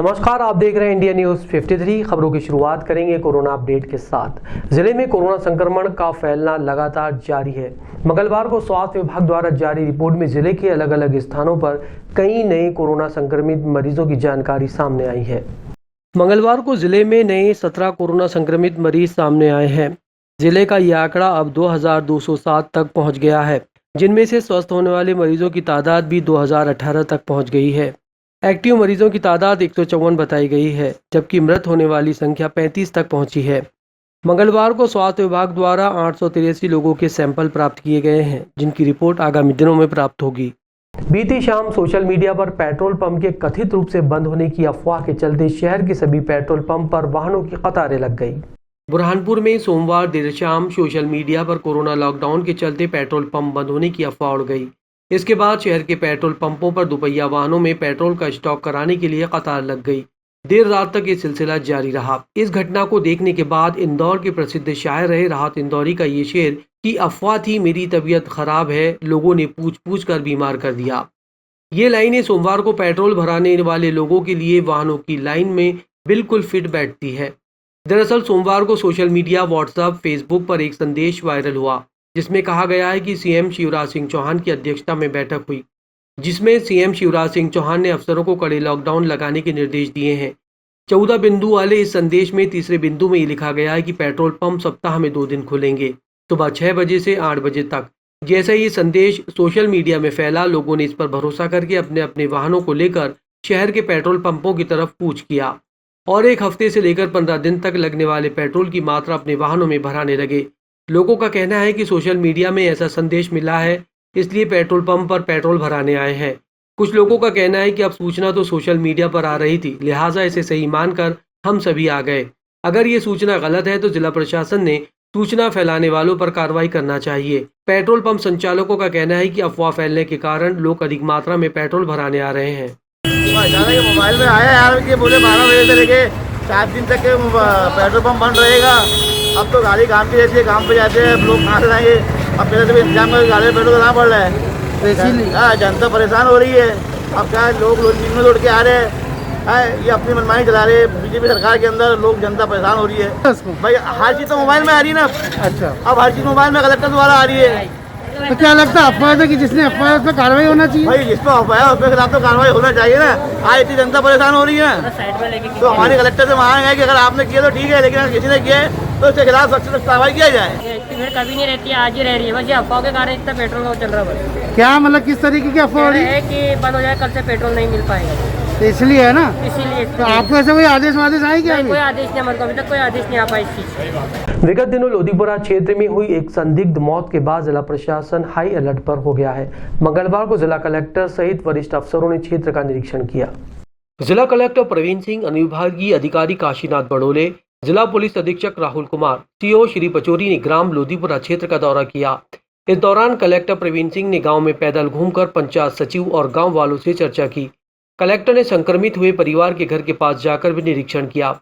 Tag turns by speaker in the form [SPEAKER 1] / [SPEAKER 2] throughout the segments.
[SPEAKER 1] नमस्कार, आप देख रहे हैं इंडिया न्यूज 53। खबरों की शुरुआत करेंगे कोरोना अपडेट के साथ। जिले में कोरोना संक्रमण का फैलना लगातार जारी है। मंगलवार को स्वास्थ्य विभाग द्वारा जारी रिपोर्ट में जिले के अलग अलग स्थानों पर कई नए कोरोना संक्रमित मरीजों की जानकारी सामने आई है। मंगलवार को जिले में नए 17 कोरोना संक्रमित मरीज सामने आए हैं। जिले का यह आंकड़ा अब 2207 तक पहुँच गया है, जिनमें से स्वस्थ होने वाले मरीजों की तादाद भी 2018 तक पहुँच गई है। एक्टिव मरीजों की तादाद 154 बताई गई है, जबकि मृत होने वाली संख्या 35 तक पहुंची है। मंगलवार को स्वास्थ्य विभाग द्वारा 883 लोगों के सैंपल प्राप्त किए गए हैं, जिनकी रिपोर्ट आगामी दिनों में प्राप्त होगी। बीती शाम सोशल मीडिया पर पेट्रोल पंप के कथित रूप से बंद होने की अफवाह के चलते शहर के सभी पेट्रोल पंप पर वाहनों की कतारें लग गई। बुरहानपुर में सोमवार देर शाम सोशल मीडिया पर कोरोना लॉकडाउन के चलते पेट्रोल पंप बंद होने की अफवाह उड़ गई। इसके बाद शहर के पेट्रोल पंपों पर दुपहिया वाहनों में पेट्रोल का स्टॉक कराने के लिए कतार लग गई। देर रात तक ये सिलसिला जारी रहा। इस घटना को देखने के बाद इंदौर के प्रसिद्ध शायर रहे राहत इंदौरी का ये शेर कि अफवाह थी मेरी तबीयत खराब है, लोगों ने पूछ पूछ कर बीमार कर दिया। ये लाइनें सोमवार को पेट्रोल भराने वाले लोगों के लिए वाहनों की लाइन में बिल्कुल फिट बैठती है। दरअसल सोमवार को सोशल मीडिया, व्हाट्सएप, फेसबुक पर एक संदेश वायरल हुआ, जिसमें कहा गया है कि सीएम शिवराज सिंह चौहान की अध्यक्षता में बैठक हुई, जिसमें सीएम शिवराज सिंह चौहान ने अफसरों को कड़े लॉकडाउन लगाने के निर्देश दिए हैं। 14 बिंदु वाले इस संदेश में तीसरे बिंदु में ये लिखा गया है कि पेट्रोल पंप सप्ताह में 2 दिन खुलेंगे, सुबह 6 बजे से 8 बजे तक। जैसे ये संदेश सोशल मीडिया में फैला, लोगों ने इस पर भरोसा करके अपने अपने वाहनों को लेकर शहर के पेट्रोल पंपों की तरफ कूच किया और एक हफ्ते से लेकर 15 दिन तक लगने वाले पेट्रोल की मात्रा अपने वाहनों में भराने लगे। लोगों का कहना है कि सोशल मीडिया में ऐसा संदेश मिला है, इसलिए पेट्रोल पंप पर पेट्रोल भराने आए हैं। कुछ लोगों का कहना है कि अब सूचना तो सोशल मीडिया पर आ रही थी, लिहाजा इसे सही मानकर हम सभी आ गए। अगर ये सूचना गलत है तो जिला प्रशासन ने सूचना फैलाने वालों पर कार्रवाई करना चाहिए। पेट्रोल पंप संचालकों का कहना है कि अफवाह फैलने के कारण लोग अधिक मात्रा में पेट्रोल भराने आ रहे हैं।
[SPEAKER 2] मोबाइल में आया यार कि बोले 12 बजे से लेके 7 दिन तक के पेट्रोल पंप बंद रहेगा। अब तो गाड़ी काम पे रहती है, काम पे जाते हैं लोग, कहाँ से जाएंगे? अब पहले से भी इंतजाम करके गाड़ी में पेट्रोल करना पड़ रहा है, इसीलिए जनता परेशान हो रही है। अब क्या लोग दिन में दौड़ के आ रहे हैं, ये अपनी मनमानी चला रहे हैं। बीजेपी सरकार के अंदर लोग, जनता परेशान हो रही है भाई। हर चीज़ तो मोबाइल में आ रही है ना। अच्छा, अब हर चीज़ मोबाइल में कलेक्टर द्वारा आ रही है।
[SPEAKER 3] तो क्या लगता है अफवाह है कि जिसने अफवाह है उस पर कार्रवाई होना चाहिए?
[SPEAKER 2] भाई जिस पर अफवाह है उसके खिलाफ तो कार्रवाई होना चाहिए ना। आज इतनी जनता परेशान हो रही है तो हमारे कलेक्टर से मांग है कि अगर आपने किया तो ठीक है, लेकिन अगर किसी ने किया है तो उसके खिलाफ सख्त से कार्रवाई किया जाए।
[SPEAKER 4] भीड़ कभी नहीं रहती है, आज ही रह रही है बस। ये अफवाह के कारण इतना पेट्रोल चल रहा है।
[SPEAKER 3] क्या मतलब किस तरीके की अफवाह हो रही
[SPEAKER 4] है कि बंद हो जाए, कल से पेट्रोल नहीं मिल पाएगा,
[SPEAKER 3] तो इसलिए है ना।
[SPEAKER 4] इसीलिए
[SPEAKER 3] तो आपको ऐसा कोई आदेश आए क्या?
[SPEAKER 4] कोई आदेश नहीं, हमारे को अभी तक कोई आदेश नहीं आ पाया इस चीज से।
[SPEAKER 1] विगत दिनों लोधीपुरा क्षेत्र में हुई एक संदिग्ध मौत के बाद जिला प्रशासन हाई अलर्ट पर हो गया है। मंगलवार को जिला कलेक्टर सहित वरिष्ठ अफसरों ने क्षेत्र का निरीक्षण किया। जिला कलेक्टर प्रवीण सिंह, अनुविभागीय अधिकारी काशीनाथ बड़ोले, जिला पुलिस अधीक्षक राहुल कुमार, सीओ श्री पचोरी ने ग्राम लोधीपुरा क्षेत्र का दौरा किया। इस दौरान कलेक्टर प्रवीण सिंह ने गाँव में पैदल घूमकर पंचायत सचिव और गाँव वालों से चर्चा की। कलेक्टर ने संक्रमित हुए परिवार के घर के पास जाकर भी निरीक्षण किया।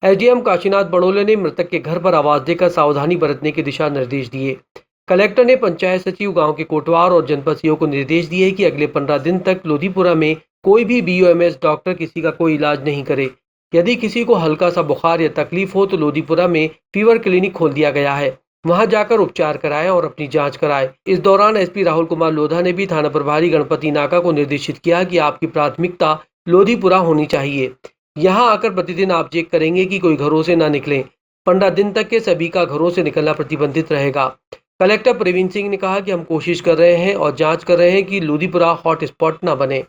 [SPEAKER 1] एसडीएम काशीनाथ बड़ोले ने मृतक के घर पर आवाज देकर सावधानी बरतने के दिशा निर्देश दिए। कलेक्टर ने पंचायत सचिव, गांव के कोटवार और जनपद सीओ को निर्देश दिए कि अगले 15 दिन तक लोधीपुरा में कोई भी बीओएमएस डॉक्टर किसी का कोई इलाज नहीं करे। यदि किसी को हल्का सा बुखार या तकलीफ हो तो लोधीपुरा में फीवर क्लिनिक खोल दिया गया है, वहां जाकर उपचार कराएं और अपनी जांच कराएं। इस दौरान एसपी राहुल कुमार लोधा ने भी थाना प्रभारी गणपति नाका को निर्देशित किया कि आपकी प्राथमिकता लोधीपुरा होनी चाहिए। यहां आकर प्रतिदिन आप चेक करेंगे कि कोई घरों से ना निकले। 15 दिन तक के सभी का घरों से निकलना प्रतिबंधित रहेगा। कलेक्टर प्रवीण सिंह ने कहा कि हम कोशिश कर रहे हैं और जांच कर रहे हैं कि लोधीपुरा हॉट स्पॉट ना बने।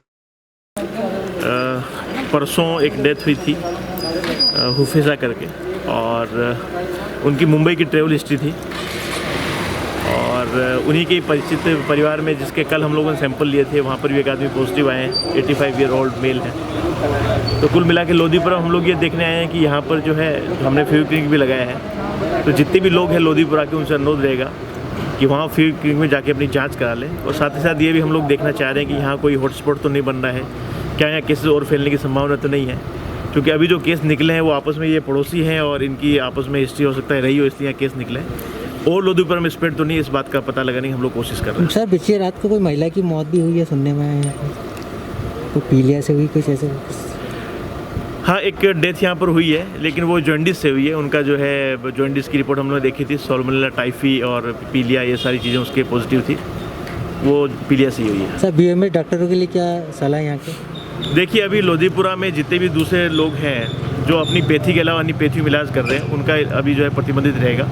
[SPEAKER 5] परसों एक डेथ हुई थी हुफेजा करके, और उनकी मुंबई की ट्रेवल हिस्ट्री थी, और उन्हीं के परिचित परिवार में जिसके कल हम लोगों ने सैंपल लिए थे, वहाँ पर भी एक आदमी पॉजिटिव आए हैं। 85 ईयर ओल्ड मेल है। तो कुल मिला के लोधीपुरा हम लोग ये देखने आए हैं कि यहाँ पर जो है हमने फीवर क्लिनिक भी लगाया है। तो जितने भी लोग हैं लोधीपुरा के, उनसे अनुरोध रहेगा कि वहाँ फीवर क्लिनिक में जाके अपनी जाँच करा लें। और साथ ही साथ ये भी हम लोग देखना चाह रहे हैं कि यहाँ कोई हॉटस्पॉट तो नहीं बन रहा है, क्या यहाँ केसेस और फैलने की संभावना तो नहीं है, क्योंकि अभी जो केस निकले हैं वो आपस में ये पड़ोसी हैं और इनकी आपस में हिस्ट्री हो सकता है रही हो, इसलिए यहाँ केस निकले हैं। और लोधीपुरा में स्प्रेड तो नहीं, इस बात का पता लगाने की हम लोग कोशिश कर रहे हैं।
[SPEAKER 6] सर, पिछली रात को कोई महिला की मौत भी हुई है सुनने में आया है, तो पीलिया से हुई कुछ ऐसे?
[SPEAKER 5] हाँ, एक डेथ यहाँ पर हुई है, लेकिन वो जॉन्डिस से हुई है। उनका जो है जॉन्डिस की रिपोर्ट हम लोगों ने देखी थी, सॉल्मोनेला टाइफी और पीलिया, ये सारी चीज़ें उसके पॉजिटिव थी। वो पीलिया से ही हुई है।
[SPEAKER 6] सर बीएमएस डॉक्टरों के लिए क्या सलाह है यहाँ के?
[SPEAKER 5] देखिए, अभी लोधीपुरा में जितने भी दूसरे लोग हैं जो अपनी पैथी के अलावा अन्य पैथी में इलाज कर रहे हैं, उनका अभी जो है प्रतिबंधित रहेगा।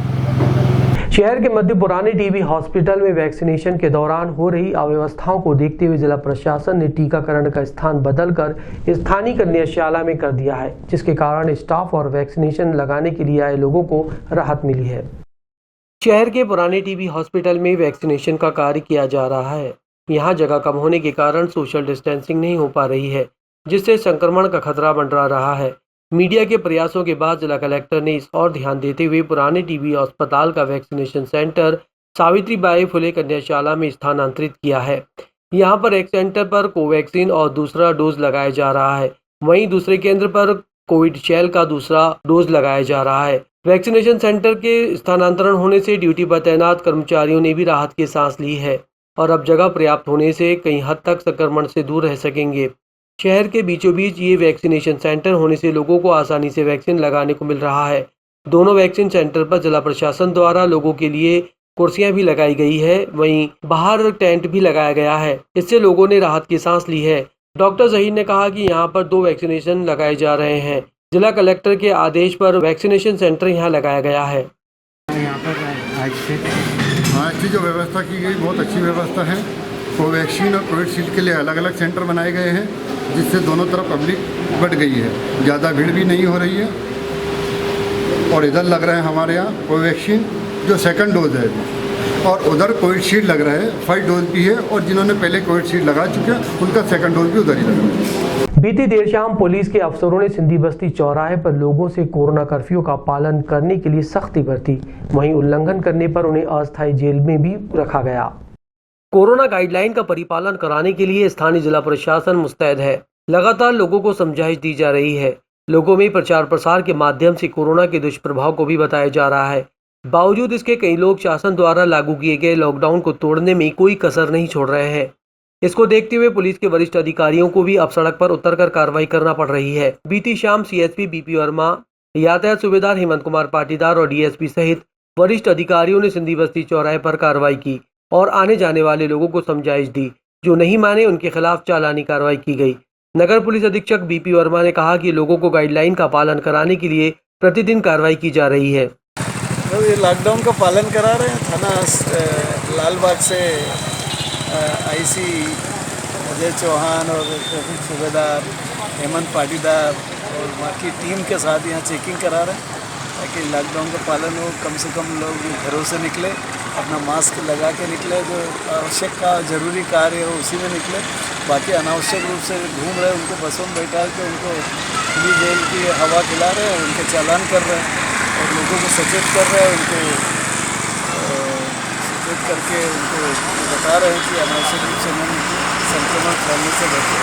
[SPEAKER 1] शहर के मध्य पुराने टीबी हॉस्पिटल में वैक्सीनेशन के दौरान हो रही अव्यवस्थाओं को देखते हुए जिला प्रशासन ने टीकाकरण का स्थान बदलकर स्थानीय कन्याशाला में कर दिया है, जिसके कारण स्टाफ और वैक्सीनेशन लगाने के लिए आए लोगों को राहत मिली है। शहर के पुराने टीबी हॉस्पिटल में वैक्सीनेशन का कार्य किया जा रहा है। यहाँ जगह कम होने के कारण सोशल डिस्टेंसिंग नहीं हो पा रही है, जिससे संक्रमण का खतरा मंडरा रहा है। मीडिया के प्रयासों के बाद जिला कलेक्टर ने इस और ध्यान देते हुए पुराने टीबी अस्पताल का वैक्सीनेशन सेंटर सावित्रीबाई फुले कन्याशाला में स्थानांतरित किया है। यहाँ पर एक सेंटर पर कोवैक्सीन और दूसरा डोज लगाया जा रहा है, वहीं दूसरे केंद्र पर कोविशील्ड का दूसरा डोज लगाया जा रहा है। वैक्सीनेशन सेंटर के स्थानांतरण होने से ड्यूटी पर तैनात कर्मचारियों ने भी राहत की सांस ली है और अब जगह पर्याप्त होने से कई हद तक संक्रमण से दूर रह सकेंगे। शहर के बीचों बीच ये वैक्सीनेशन सेंटर होने से लोगों को आसानी से वैक्सीन लगाने को मिल रहा है। दोनों वैक्सीन सेंटर पर जिला प्रशासन द्वारा लोगों के लिए कुर्सियां भी लगाई गई है, वहीं बाहर टेंट भी लगाया गया है। इससे लोगों ने राहत की सांस ली है। डॉक्टर जहीर ने कहा कि यहाँ पर 2 वैक्सीनेशन लगाए जा रहे हैं। जिला कलेक्टर के आदेश पर वैक्सीनेशन सेंटर यहाँ लगाया गया है।
[SPEAKER 6] यहाँ पर
[SPEAKER 7] आज की जो व्यवस्था की गई बहुत अच्छी व्यवस्था है। कोवैक्सीन और कोविशील्ड के लिए अलग अलग सेंटर बनाए गए हैं, जिससे दोनों तरफ पब्लिक बढ़ गई है, ज़्यादा भीड़ भी नहीं हो रही है। और इधर लग रहा है हमारे यहाँ कोवैक्सीन जो सेकंड डोज है, और उधर कोविशील्ड लग रहा है, फर्स्ट डोज भी है, और जिन्होंने पहले कोविशील्ड लगा चुके हैं उनका सेकंड डोज भी उधर ही लग रहा है।
[SPEAKER 1] बीती देर शाम पुलिस के अफसरों ने सिंधी बस्ती चौराहे पर लोगों से कोरोना कर्फ्यू का पालन करने के लिए सख्ती बरती, वहीं उल्लंघन करने पर उन्हें अस्थायी जेल में भी रखा गया। कोरोना गाइडलाइन का परिपालन कराने के लिए स्थानीय जिला प्रशासन मुस्तैद है। लगातार लोगों को समझाइश दी जा रही है। लोगों में प्रचार प्रसार के माध्यम से कोरोना के दुष्प्रभाव को भी बताया जा रहा है। बावजूद इसके कई लोग शासन द्वारा लागू किए गए लॉकडाउन को तोड़ने में कोई कसर नहीं छोड़ रहे हैं। इसको देखते हुए पुलिस के वरिष्ठ अधिकारियों को भी अब सड़क पर उतरकर कार्रवाई करना पड़ रही है। बीती शाम सीएसपी बीपी वर्मा, यातायात सूबेदार हेमंत कुमार पाटीदार और डीएसपी सहित वरिष्ठ अधिकारियों ने सिंधी बस्ती चौराहे पर कार्रवाई की और आने जाने वाले लोगों को समझाइश दी। जो नहीं माने उनके खिलाफ चालानी कार्रवाई की गई। नगर पुलिस अधीक्षक बीपी वर्मा ने कहा कि लोगों को गाइडलाइन का पालन कराने के लिए प्रतिदिन कार्रवाई की जा रही है।
[SPEAKER 8] तो ये लॉकडाउन का पालन करा रहे हैं। थाना लालबाग से आईसी अजय चौहान और ट्रैफिक सूबेदार हेमंत पाटीदार और बाकी टीम के साथ यहाँ चेकिंग करा रहे हैं ताकि लॉकडाउन का पालन हो। कम से कम लोग घरों से निकले, अपना मास्क लगा के निकले, जो आवश्यक का ज़रूरी कार्य हो उसी में निकले। बाकी अनावश्यक रूप से घूम रहे उनको बसों में बैठा के उनको खुली जेल की हवा खिला रहे हैं, उनके चालान कर रहे हैं और लोगों को सचेत कर रहे हैं। उनको सचेत करके उनको बता रहे हैं कि अनावश्यक रूप से संक्रमण फैलने से बचे,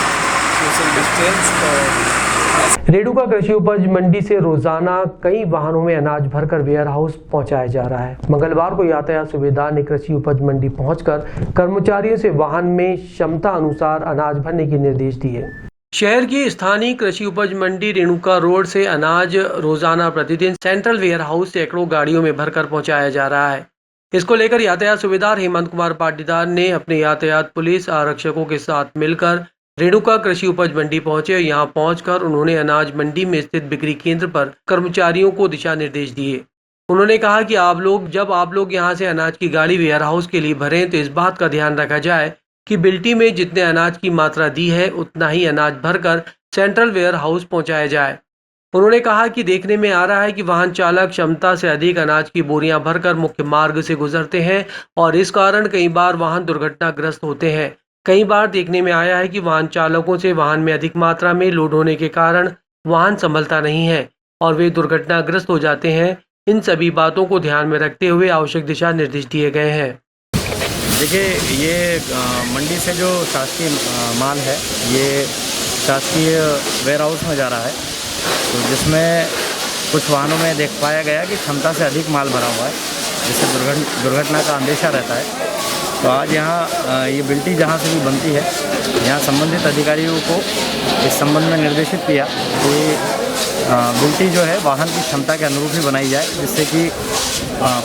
[SPEAKER 8] सोशल डिस्टेंस। और
[SPEAKER 1] रेणुका कृषि उपज मंडी से रोजाना कई वाहनों में अनाज भरकर वेयर हाउस पहुंचाया जा रहा है। मंगलवार को यातायात सूबेदार ने कृषि उपज मंडी पहुंचकर कर्मचारियों से वाहन में क्षमता अनुसार अनाज भरने के निर्देश दिए। शहर की स्थानीय कृषि उपज मंडी रेणुका रोड से अनाज रोजाना प्रतिदिन सेंट्रल वेयर हाउस सैकड़ों गाड़ियों में भरकर पहुंचाया जा रहा है। इसको लेकर यातायात सूबेदार हेमंत कुमार पाटीदार ने अपने यातायात पुलिस आरक्षकों के साथ मिलकर रेणुका कृषि उपज मंडी पहुंचे। यहां पहुंचकर उन्होंने अनाज मंडी में स्थित बिक्री केंद्र पर कर्मचारियों को दिशा निर्देश दिए। उन्होंने कहा कि जब आप लोग यहां से अनाज की गाड़ी वेयर हाउस के लिए भरें तो इस बात का ध्यान रखा जाए कि बिल्टी में जितने अनाज की मात्रा दी है उतना ही अनाज भरकर सेंट्रल वेयर हाउस पहुंचाया जाए। उन्होंने कहा कि देखने में आ रहा है कि वाहन चालक क्षमता से अधिक अनाज की बोरियां भरकर मुख्य मार्ग से गुजरते हैं और इस कारण कई बार वाहन दुर्घटनाग्रस्त होते हैं। कई बार देखने में आया है कि वाहन चालकों से वाहन में अधिक मात्रा में लोड होने के कारण वाहन संभलता नहीं है और वे दुर्घटनाग्रस्त हो जाते हैं। इन सभी बातों को ध्यान में रखते हुए आवश्यक दिशा निर्देश दिए गए हैं।
[SPEAKER 9] देखिए, ये मंडी से जो शासकीय माल है ये शासकीय वेयर हाउस में जा रहा है, तो जिसमें कुछ वाहनों में देख पाया गया कि क्षमता से अधिक माल भरा हुआ है, जिससे दुर्घटना का अंदेशा रहता है। तो आज यहाँ ये बिल्टी जहाँ से भी बनती है, यहाँ संबंधित अधिकारियों को इस संबंध में निर्देशित किया कि बिल्टी जो है वाहन की क्षमता के अनुरूप ही बनाई जाए, जिससे कि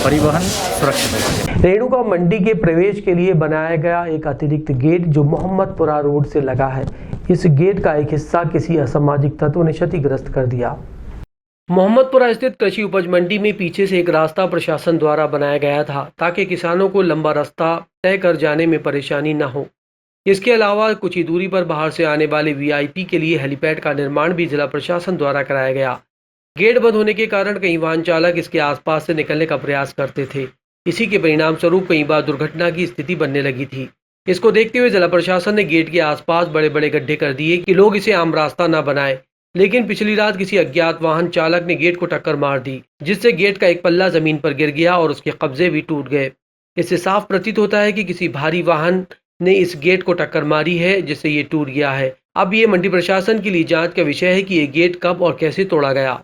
[SPEAKER 9] परिवहन सुरक्षित हो सके।
[SPEAKER 1] रेणुका मंडी के प्रवेश के लिए बनाया गया एक अतिरिक्त गेट जो मोहम्मदपुरा रोड से लगा है, इस गेट का एक हिस्सा किसी असामाजिक तत्व ने क्षतिग्रस्त कर दिया। मोहम्मदपुरा स्थित कृषि उपज मंडी में पीछे से एक रास्ता प्रशासन द्वारा बनाया गया था ताकि किसानों को लंबा रास्ता तय कर जाने में परेशानी न हो। इसके अलावा कुछ ही दूरी पर बाहर से आने वाले वीआईपी के लिए हेलीपैड का निर्माण भी जिला प्रशासन द्वारा कराया गया। गेट बंद होने के कारण कई वाहन चालक इसके आसपास से निकलने का प्रयास करते थे। इसी के परिणाम स्वरूप कई बार दुर्घटना की स्थिति बनने लगी थी। इसको देखते हुए जिला प्रशासन ने गेट के आसपास बड़े बड़े गड्ढे कर दिए कि लोग इसे आम रास्ता न बनाए। लेकिन पिछली रात किसी अज्ञात वाहन चालक ने गेट को टक्कर मार दी, जिससे गेट का एक पल्ला जमीन पर गिर गया और उसके कब्जे भी टूट गए। इससे साफ प्रतीत होता है कि किसी भारी वाहन ने इस गेट को टक्कर मारी है, जिससे ये टूट गया है। अब ये मंडी प्रशासन के लिए जांच का विषय है कि ये गेट कब और कैसे तोड़ा गया।